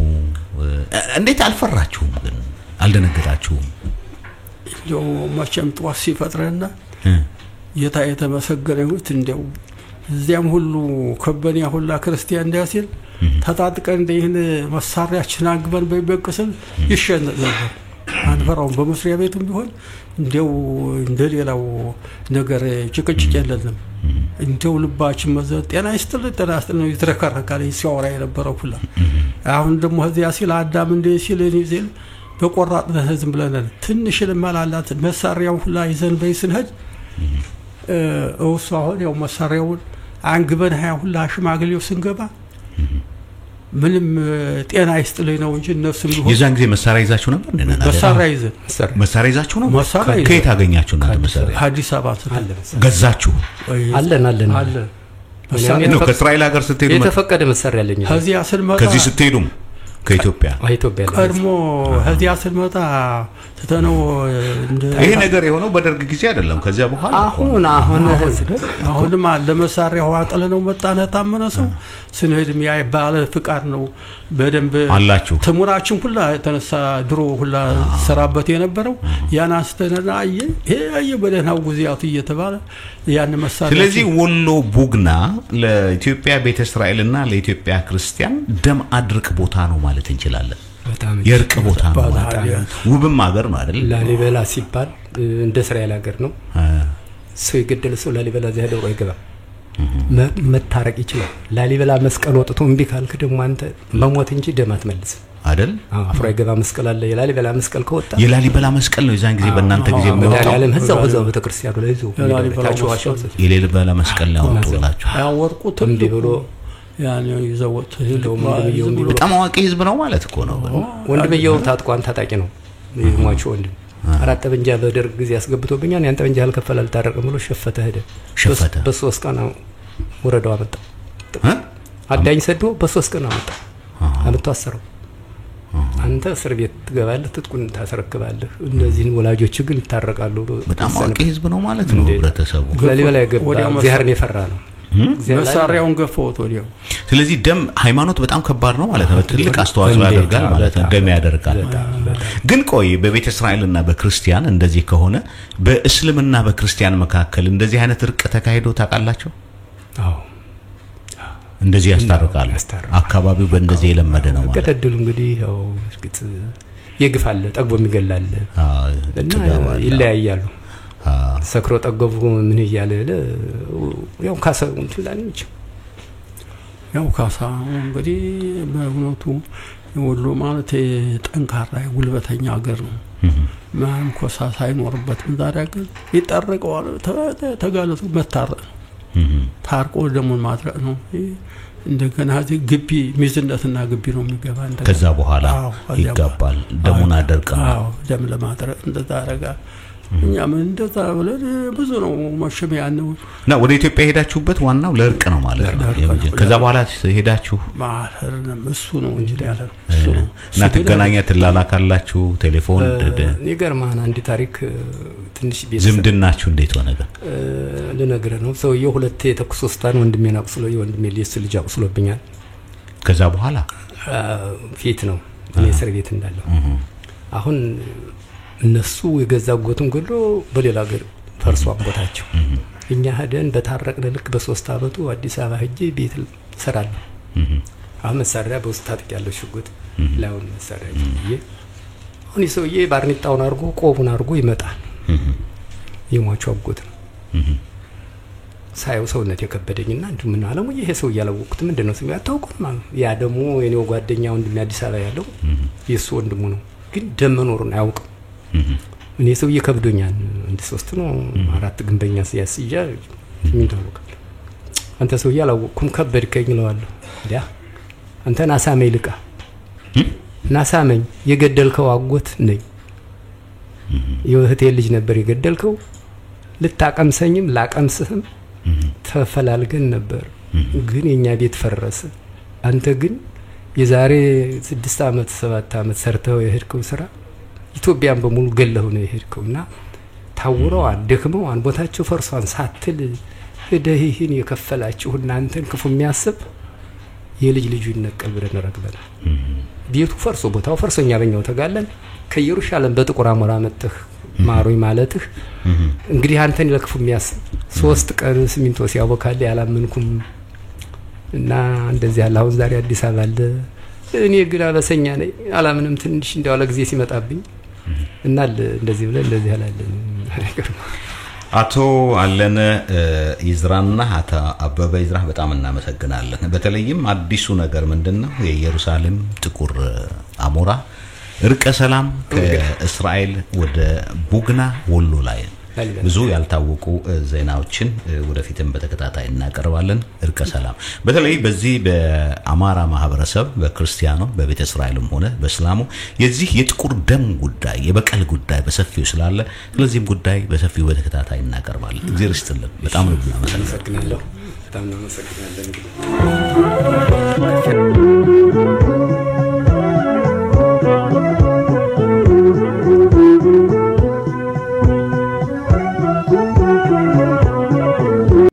እንዴት አልፈራችሁም ግን አልደነገጣችሁም? እንደው መቼም ጧት ሲፈጥረና የታ የተመሰገነው እንደው እዚያም ሁሉ ከበኒያ ሁላ ክርስቲያን እንዳሲል ተጣጥቀን እንደይህን መሳሪያችን አንግበን በይበቅስል ይሸነጥ ነበር። አንፈራውም በመስሪያ ቤቱም ቢሆን እንደው እንደሌላው ነገር ጭቅጭቅ የለንም። እንደው ልባችን መዘጥ ጤና ይስጥልን ይትረከረካል ሲያወራ የነበረው ሁላ አሁን ደግሞ እዚያ ሲል አዳም እንደ ሲል እኔ ሲል በቆራጥነት ዝም ብለን ትንሽ ለማላላት መሳሪያው ሁላ ይዘን በይስንሄድ እውሱ አሁን ያው መሳሪያውን አንግበን ሀያ ሁላ ሽማግሌው ስንገባ ምንም ጤና ይስጥልኝ ነው እንጂ እነሱም ቢሆን የዛን ጊዜ መሳሪያ ይዛችሁ ነበር እንዴ? መሳሪያ ይዛችሁ ነው? ከየት አገኛችሁ ነው መሳሪያ? አዲስ አበባ ገዛችሁ? አለን ነው ከእስራኤል ሀገር ስትሄዱ የተፈቀደ መሳሪያ አለኝ። ከዚህ ስትሄዱም ከኢትዮጵያ ቀድሞ እዚያ ስንመጣ ተተነው ይሄ ነገር የሆነው በደርግ ጊዜ አይደለም ከዚያ በኋላ አሁንም ለመሳሪያው አጥለነው መጣነ ታመነ ሰው ስንሄድም ያ ባለ ፍቃድ ነው በደንብ አላችሁ ተሙራችን ሁላ ተነሳ ድሮ ሁላ ሰራበት የነበረው ያን አስተነና ይሄ በደህናው ጊዜያት እየተባለ ያን መሳሪያ ስለዚህ ወሎ ቡግና ለኢትዮጵያ ቤተ እስራኤልና ለኢትዮጵያ ክርስቲያን ደም አድርቅ ቦታ ነው ማለት እንችላለን። በጣም የርቅ ቦታ ነው ውብም ሀገር ነው አይደል? ላሊበላ ሲባል እንደ እስራኤል ሀገር ነው። ሰው የገደለ ሰው ላሊበላ እዚያ ሄዶ አይገባም። መታረቅ ይችላል። ላሊበላ መስቀል ወጥቶ እንቢ ካልክ ደግሞ አንተ መሞት እንጂ ደም አትመልስም አይደል? አፍሮ አይገባ መስቀል አለ። የላሊበላ መስቀል ከወጣ የላሊበላ መስቀል ነው የዛን ጊዜ በእናንተ ጊዜ የሚወጣው ያለም ህዛው ቤተክርስቲያኑ ላይ ይዞ የላሊበላ መስቀል ነው ወጥቶላችሁ ያወርቁት እንዲ ብሎ ያን ይዘውት በጣም አዋቂ ህዝብ ነው ማለት እኮ ነው። ወንድምየው ታጥቋን ታጣቂ ነው የሟቹ ወንድም አራት ጠንጃ በደርግ ጊዜ ያስገብቶብኛል። ያን ጠንጃ አልከፈላል ታረቀም ብሎ ሸፈተ ሄደ። በሶስት ቀን ወረዳው አመጣ አዳኝ ሰዶ በሶስት ቀን አመጣ አመጣው። አንተ እስር ቤት ትገባለህ ትጥቁን ታስረክባለህ። እነዚህን ወላጆች ግን ይታረቃሉ። በጣም አዋቂ ህዝብ ነው ማለት ነው ህብረተሰቡ። ላሊበላ የገባ እግዚአብሔርን የፈራ ነው መሳሪያውን ገፈውት ወዲያው። ስለዚህ ደም ሃይማኖት በጣም ከባድ ነው ማለት ነው። ትልቅ አስተዋጽኦ ያደርጋል ማለት ነው። ደም ያደርጋል። ግን ቆይ በቤተ እስራኤልና በክርስቲያን እንደዚህ ከሆነ በእስልምና በክርስቲያን መካከል እንደዚህ አይነት እርቅ ተካሂዶ ታውቃላችሁ? አዎ እንደዚህ ያስታርቃሉ። አካባቢው በእንደዚህ የለመደ ነው ማለት ከተደሉ እንግዲህ ያው እርግጥ ይግፋል ጠግቦ የሚገላል እና ይለያያሉ። ሰክሮ ጠገቡ ምን ይያለ ያው ካሳው እንትላንች ያው ካሳው እንግዲህ በእውነቱ ወሎ ማለት ጠንካራ ጉልበተኛ ሀገር ነው። ማንም ኮሳ ሳይኖርበት ምዳራገ ይጣረቀዋል ተጋለጡ መታረቅ ታርቆ ደሙን ማድረቅ ነው። እንደገና እዚህ ግቢ ሚዝነትና ግቢ ነው የሚገባ እንደገና ከዛ በኋላ ይጋባል ደሙን አደርቀው ደም ለማድረቅ እንደዛ አረጋ። እኛም እንደዛ ብለን ብዙ ነው ማሸሚያ ነው እና ወደ ኢትዮጵያ ሄዳችሁበት ዋናው ለርቅ ነው ማለት ነው። ከዛ በኋላ ሄዳችሁ ማህረም እሱ ነው እንጂ ያለ እሱ ነው እና ተገናኛት ተላላካላችሁ ቴሌፎን ይገርማና አንዲ ታሪክ ትንሽ ቤት ዝምድናችሁ እንዴት ሆነ? ለነገር ነው ሰውየው ሁለት የተኩስ ወስታን ወንድሜን አቁስሎ የወንድሜ ልጅ አቁስሎብኛል። ከዛ በኋላ ፊት ነው እኔ እስር ቤት እንዳለው አሁን እነሱ የገዛጎትን ገሎ በሌላ ሀገር ፈርሶ አቦታቸው እኛ ሄደን በታረቅን ልክ በ3 አመቱ አዲስ አበባ ሄጄ ቤት ሰራለሁ አሁን መሳሪያ በውስጥ ታጥቅ ያለው ሽጉጥ ላውን መሳሪያ ይዬ አሁን ይሰውዬ ባርኔጣውን አርጎ ቆቡን አርጎ ይመጣል የሟቹ አጎት ነው ሳይው ሰውነት የከበደኝና እንደምን አለሙ ይሄ ሰው ያላወቁት ምንድነው ስም ያታውቁት ማለት ያ ደግሞ የኔው ጓደኛው ወንድም አዲስ አበባ ያለው የሱ ወንድሙ ነው ግን ደመኖሩን አያውቅም እኔ ሰው ይከብዶኛል እንደ 3 ነው 4 ግንበኛ ሲያስይያ ምን ታውቃለህ አንተ ሰው ያላወቅኩም ከበድከኝ ነው አለ ያ አንተ ናሳመኝ ልቃ ናሳመኝ የገደልከው አጎት ነኝ የእህቴ ልጅ ነበር የገደልከው ልታቀምሰኝም ላቀምስህም ተፈላልገን ነበር ግን የኛ ቤት ፈረሰ አንተ ግን የዛሬ 6 አመት 7 አመት ሰርተው የሄድከው ስራ ኢትዮጵያን በሙሉ ገለሁ ነው የሄድከውና ታውረው ደክመው አንቦታቸው ፈርሷን ሳትል ሄደህን የከፈላችሁ እናንተን ክፉ የሚያስብ የልጅ ልጅ ይነቀል ብለን ረግበናል ቤቱ ፈርሶ ቦታው ፈርሶኛ በእኛው ተጋለን ከኢየሩሳሌም በጥቁር አሞራ መጥተህ ማሩይ ማለትህ እንግዲህ አንተን ለክፉ የሚያስብ 3 ቀን ሲሚንቶ ሲያቦካል ያላመንኩም እና እንደዚህ ያለ አሁን ዛሬ አዲስ አበባ አለ እኔ ግን አበሰኛ ነኝ አላምንም ትንሽ እንደው ለጊዜ ሲመጣብኝ እና እንደዚህ ብለ እንደዚህ ያላለን አቶ አለነ ይዝራና አታ አበበ ይዝራ በጣም እናመሰግናለን በተለይም አዲሱ ነገር ምንድነው የኢየሩሳሌም ጥቁር አሞራ እርቀ ሰላም ከእስራኤል ወደ ቡግና ወሎ ላይ ብዙ ያልታወቁ ዜናዎችን ወደፊትም በተከታታይ እናቀርባለን እርቀ ሰላም በተለይ በዚህ በአማራ ማህበረሰብ በክርስቲያኑ በቤተ እስራኤልም ሆነ በእስላሙ የዚህ የጥቁር ደም ጉዳይ የበቀል ጉዳይ በሰፊው ስላለ ስለዚህም ጉዳይ በሰፊው በተከታታይ እናቀርባለን እግዚአብሔር ይስጥልን በጣም ነው እናመሰግናለሁ በጣም ነው እናመሰግናለን Thank you.